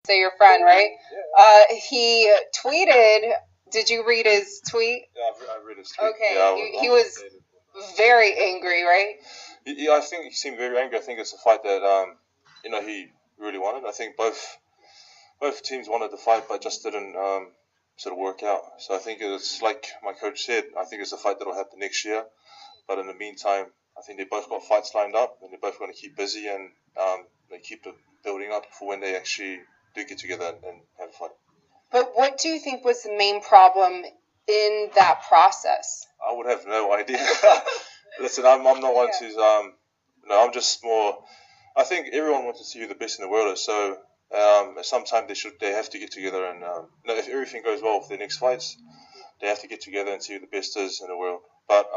say your friend, right? He tweeted. Did you read his tweet? Yeah, I read his tweet. Okay, Yeah, he was very angry, right? Yeah, I think he seemed very angry. I think it's a fight that he really wanted. I think both teams wanted the fight, but just didn't sort of work out. So I think it's like my coach said. I think it's a fight that'll happen next year. But in the meantime, I think they both got fights lined up, and they're both going to keep busy and they keep it building up for when they actually do get together and have a fight. But what do you think was the main problem in that process? I would have no idea. Listen, I'm not one to I'm just more. I think everyone wants to see who the best in the world is. So sometimes they have to get together and if everything goes well for their next fights, they have to get together and see who the best is in the world. But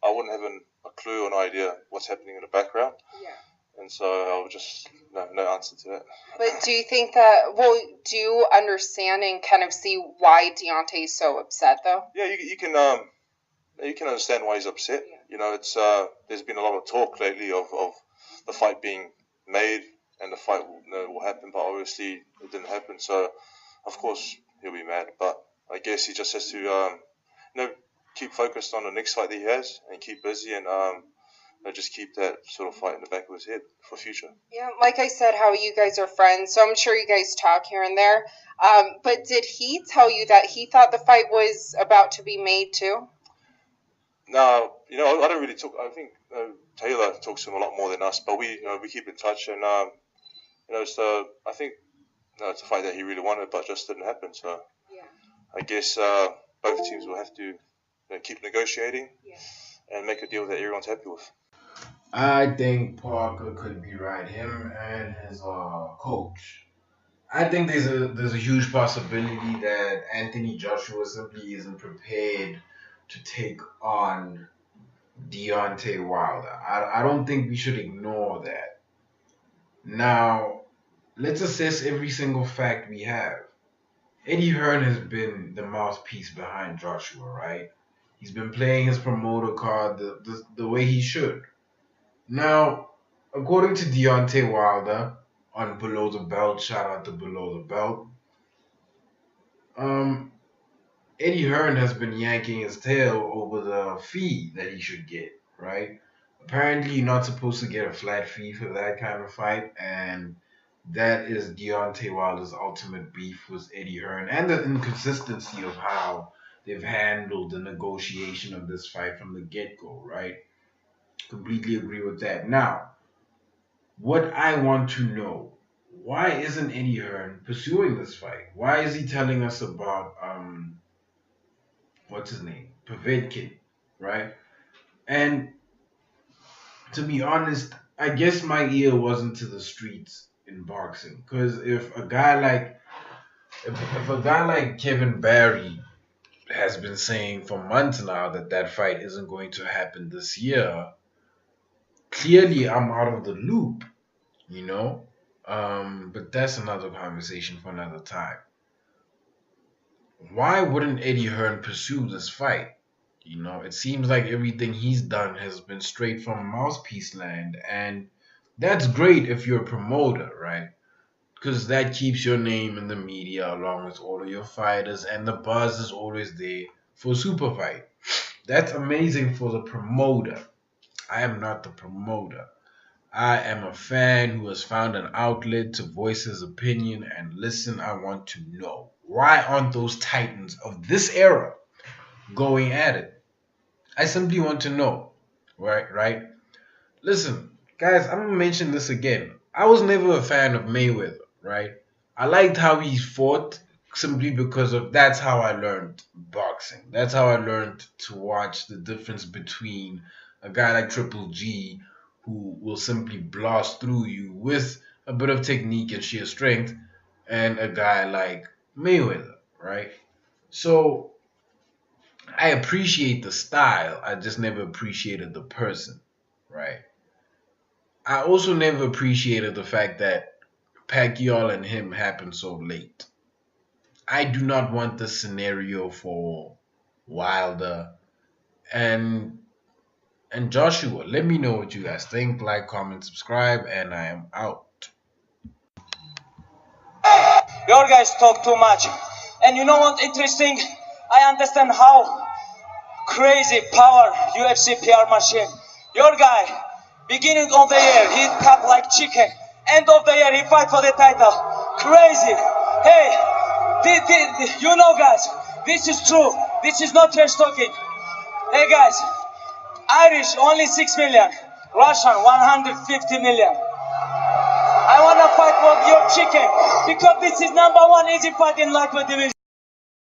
I wouldn't have a clue or an idea what's happening in the background. Yeah. And so I would just no answer to that. But do you think that? Well, do you understand and kind of see why Deontay is so upset though? Yeah, you can understand why he's upset. Yeah. You know, it's there's been a lot of talk lately of the fight being made and the fight will happen, but obviously it didn't happen. So of course he'll be mad, but I guess he just has to keep focused on the next fight that he has and keep busy and just keep that sort of fight in the back of his head for future. Yeah, like I said, how you guys are friends, so I'm sure you guys talk here and there. But did he tell you that he thought the fight was about to be made too? No, I don't really talk. I think Taylor talks to him a lot more than us, but we keep in touch, and so I think it's a fight that he really wanted, but just didn't happen. So yeah. I guess both teams will have to keep negotiating and make a deal that everyone's happy with. I think Parker could be right. Him and his coach. I think there's a huge possibility that Anthony Joshua simply isn't prepared to take on Deontay Wilder. I don't think we should ignore that. Now, let's assess every single fact we have. Eddie Hearn has been the mouthpiece behind Joshua, right? He's been playing his promoter card the way he should. Now, according to Deontay Wilder on Below the Belt, shout out to Below the Belt, Eddie Hearn has been yanking his tail over the fee that he should get, right? Apparently, you're not supposed to get a flat fee for that kind of fight, and that is Deontay Wilder's ultimate beef with Eddie Hearn and the inconsistency of how they've handled the negotiation of this fight from the get-go, right? Completely agree with that. Now, what I want to know, why isn't Eddie Hearn pursuing this fight? Why is he telling us about what's his name? Povetkin, right? And to be honest, I guess my ear wasn't to the streets in boxing. Because if a guy like Kevin Barry has been saying for months now that fight isn't going to happen this year, clearly I'm out of the loop, but that's another conversation for another time. Why wouldn't Eddie Hearn pursue this fight? It seems like everything he's done has been straight from mouthpiece land, and that's great if you're a promoter, right? Because that keeps your name in the media along with all of your fighters, and the buzz is always there for super fight. That's amazing for the promoter. I am not the promoter. I am a fan who has found an outlet to voice his opinion, and listen, I want to know, why aren't those titans of this era going at it? I simply want to know, right? Listen, guys, I'm going to mention this again. I was never a fan of Mayweather, right? I liked how he fought simply because that's how I learned boxing. That's how I learned to watch the difference between a guy like Triple G, who will simply blast through you with a bit of technique and sheer strength, and a guy like Mayweather, right? So I appreciate the style. I just never appreciated the person, right? I also never appreciated the fact that Pacquiao and him happened so late. I do not want this scenario for Wilder and Joshua. Let me know what you guys think. Like, comment, subscribe, and I am out. Your guys talk too much. And you know what interesting? I understand how crazy power UFC PR machine. Your guy, beginning of the year, he cut like chicken. End of the year, he fight for the title. Crazy. Hey, you know guys, this is true. This is not trash talking. Hey guys, Irish only 6 million. Russian 150 million. I wanna fight for your chicken because this is #1 easy fight in lightweight division.